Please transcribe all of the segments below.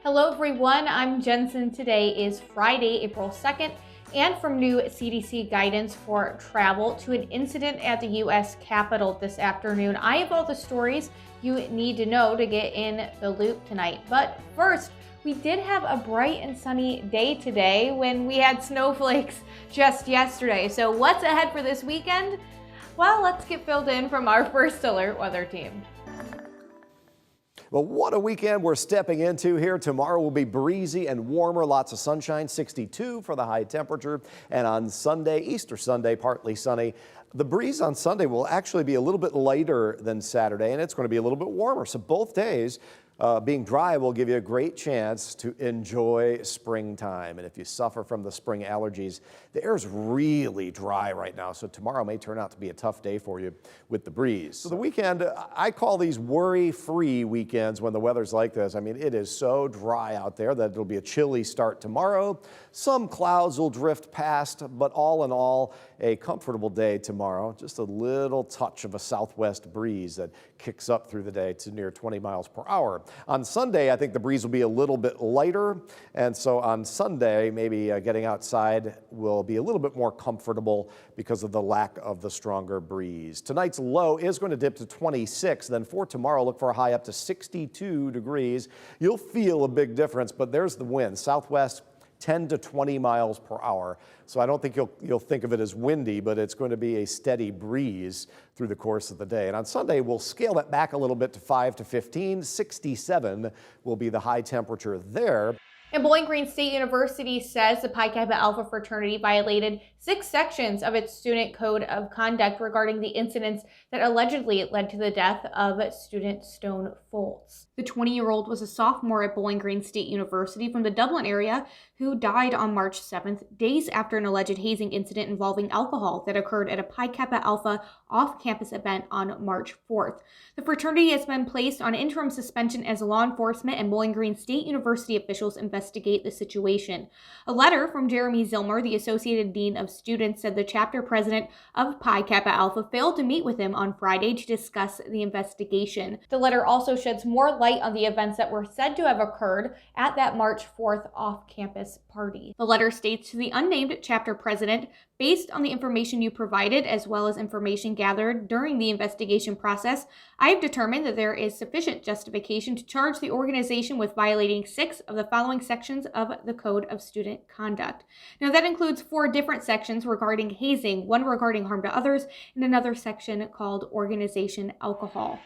Hello everyone, I'm Jensen. Today is Friday, April 2nd, and from new CDC guidance for travel to an incident at the U.S. Capitol this afternoon. I have all the stories you need to know to get in the loop tonight. But first, we did have a bright and sunny day today when we had snowflakes just yesterday. So what's ahead for this weekend? Well, let's get filled in from our first alert weather team. Well, what a weekend we're stepping into here. Tomorrow will be breezy and warmer, lots of sunshine, 62 for the high temperature. And on Sunday, Easter Sunday, partly sunny. The breeze on Sunday will actually be a little bit lighter than Saturday, and it's going to be a little bit warmer. So both days being dry will give you a great chance to enjoy springtime. And if you suffer from the spring allergies, the air is really dry right now. So tomorrow may turn out to be a tough day for you with the breeze. So the weekend, I call these worry-free weekends when the weather's like this. I mean, it is so dry out there that it'll be a chilly start tomorrow. Some clouds will drift past, but all in all, a comfortable day tomorrow. Just a little touch of a southwest breeze that kicks up through the day to near 20 miles per hour. On Sunday, I think the breeze will be a little bit lighter, and so on Sunday, maybe getting outside will be a little bit more comfortable because of the lack of the stronger breeze. Tonight's low is going to dip to 26, then for tomorrow, look for a high up to 62 degrees. You'll feel a big difference, but there's the wind, southwest 10 to 20 miles per hour. So I don't think you'll think of it as windy, but it's going to be a steady breeze through the course of the day. And on Sunday, we'll scale that back a little bit to 5 to 15. 67 will be the high temperature there. And Bowling Green State University says the Pi Kappa Alpha fraternity violated 6 sections of its student code of conduct regarding the incidents that allegedly led to the death of student Stone Foltz. The 20-year-old was a sophomore at Bowling Green State University from the Dublin area who died on March 7th, days after an alleged hazing incident involving alcohol that occurred at a Pi Kappa Alpha off-campus event on March 4th. The fraternity has been placed on interim suspension as law enforcement and Bowling Green State University officials investigate the situation. A letter from Jeremy Zilmer, the Associated Dean of Students, said the chapter president of Pi Kappa Alpha failed to meet with him on Friday to discuss the investigation. The letter also sheds more light on the events that were said to have occurred at that March 4th off-campus party. The letter states to the unnamed chapter president, based on the information you provided as well as information gathered during the investigation process, I have determined that there is sufficient justification to charge the organization with violating 6 of the following sections of the Code of Student Conduct. Now that includes 4 different sections regarding hazing, 1 regarding harm to others, and another section called organization alcohol.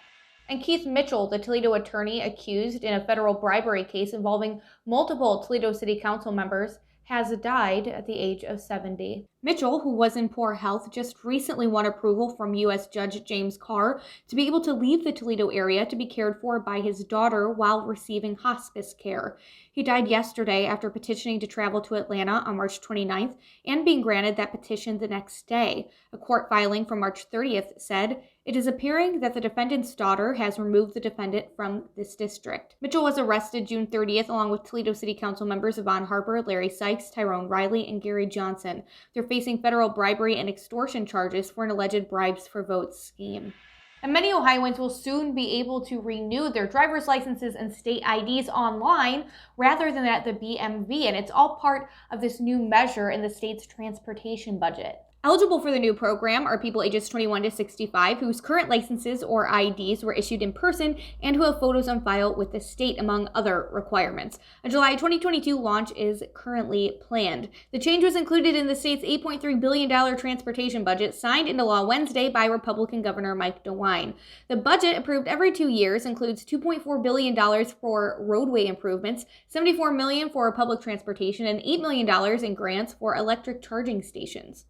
And Keith Mitchell, the Toledo attorney accused in a federal bribery case involving multiple Toledo City Council members, has died at the age of 70. Mitchell, who was in poor health, just recently won approval from U.S. Judge James Carr to be able to leave the Toledo area to be cared for by his daughter while receiving hospice care. He died yesterday after petitioning to travel to Atlanta on March 29th and being granted that petition the next day. A court filing from March 30th said, "It is appearing that the defendant's daughter has removed the defendant from this district." Mitchell was arrested June 30th along with Toledo City Council members Yvonne Harper, Larry Sykes, Tyrone Riley, and Gary Johnson. They're facing federal bribery and extortion charges for an alleged bribes for votes scheme. And many Ohioans will soon be able to renew their driver's licenses and state IDs online rather than at the BMV, and it's all part of this new measure in the state's transportation budget. Eligible for the new program are people ages 21 to 65 whose current licenses or IDs were issued in person and who have photos on file with the state, among other requirements. A July 2022 launch is currently planned. The change was included in the state's $8.3 billion transportation budget signed into law Wednesday by Republican Governor Mike DeWine. The budget, approved every 2 years, includes $2.4 billion for roadway improvements, $74 million for public transportation, and $8 million in grants for electric charging stations.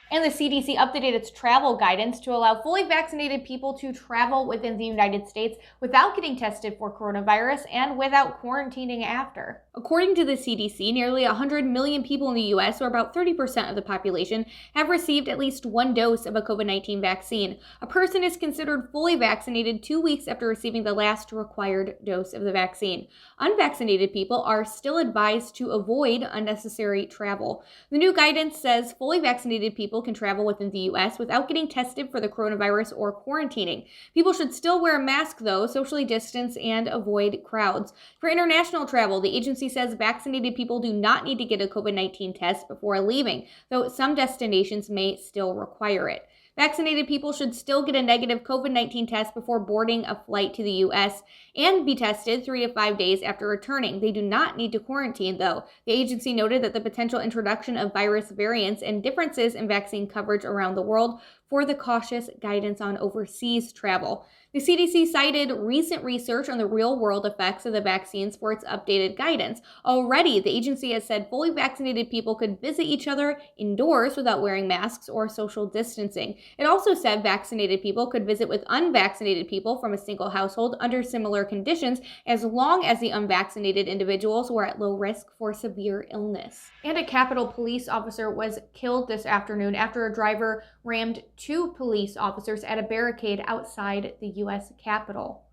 And the CDC updated its travel guidance to allow fully vaccinated people to travel within the United States without getting tested for coronavirus and without quarantining after. According to the CDC, nearly 100 million people in the U.S., or about 30% of the population, have received at least 1 dose of a COVID-19 vaccine. A person is considered fully vaccinated 2 weeks after receiving the last required dose of the vaccine. Unvaccinated people are still advised to avoid unnecessary travel. The new guidance says fully vaccinated people people can travel within the U.S. without getting tested for the coronavirus or quarantining. People should still wear a mask, though, socially distance, and avoid crowds. For international travel, the agency says vaccinated people do not need to get a COVID-19 test before leaving, though some destinations may still require it. Vaccinated people should still get a negative COVID-19 test before boarding a flight to the U.S. and be tested 3 to 5 days after returning. They do not need to quarantine, though. The agency noted that the potential introduction of virus variants and differences in vaccine coverage around the world for the cautious guidance on overseas travel. The CDC cited recent research on the real-world effects of the vaccines for its updated guidance. Already, the agency has said fully vaccinated people could visit each other indoors without wearing masks or social distancing. It also said vaccinated people could visit with unvaccinated people from a single household under similar conditions, as long as the unvaccinated individuals were at low risk for severe illness. And a Capitol police officer was killed this afternoon after a driver rammed 2 police officers at a barricade outside the U.S. Capitol.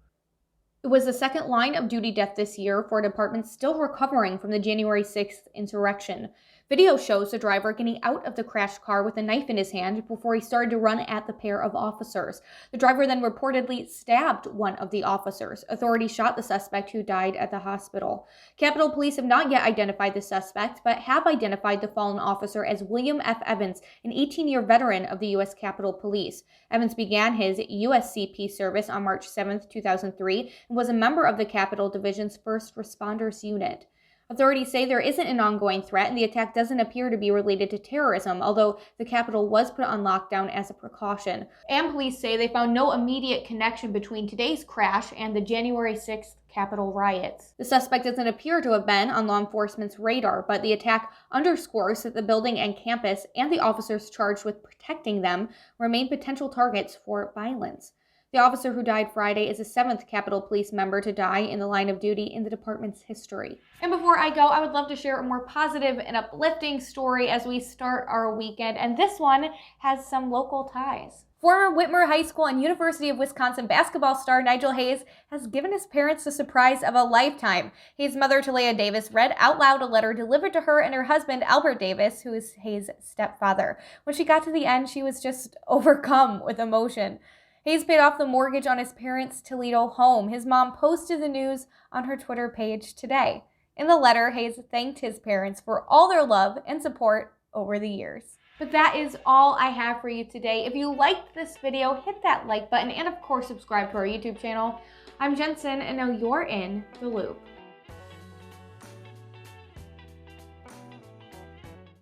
It was the second line of duty death this year for a department still recovering from the January 6th insurrection. Video shows the driver getting out of the crashed car with a knife in his hand before he started to run at the pair of officers. The driver then reportedly stabbed one of the officers. Authorities shot the suspect, who died at the hospital. Capitol Police have not yet identified the suspect, but have identified the fallen officer as William F. Evans, an 18-year veteran of the U.S. Capitol Police. Evans began his USCP service on March 7, 2003, and was a member of the Capitol Division's First Responders Unit. Authorities say there isn't an ongoing threat, and the attack doesn't appear to be related to terrorism, although the Capitol was put on lockdown as a precaution. And police say they found no immediate connection between today's crash and the January 6th Capitol riots. The suspect doesn't appear to have been on law enforcement's radar, but the attack underscores that the building and campus and the officers charged with protecting them remain potential targets for violence. The officer who died Friday is the 7th Capitol Police member to die in the line of duty in the department's history. And before I go, I would love to share a more positive and uplifting story as we start our weekend, and this one has some local ties. Former Whitmer High School and University of Wisconsin basketball star Nigel Hayes has given his parents the surprise of a lifetime. Hayes' mother, Talia Davis, read out loud a letter delivered to her and her husband, Albert Davis, who is Hayes' stepfather. When she got to the end, she was just overcome with emotion. Hayes paid off the mortgage on his parents' Toledo home. His mom posted the news on her Twitter page today. In the letter, Hayes thanked his parents for all their love and support over the years. But that is all I have for you today. If you liked this video, hit that like button and of course subscribe to our YouTube channel. I'm Jensen, and now you're in the loop.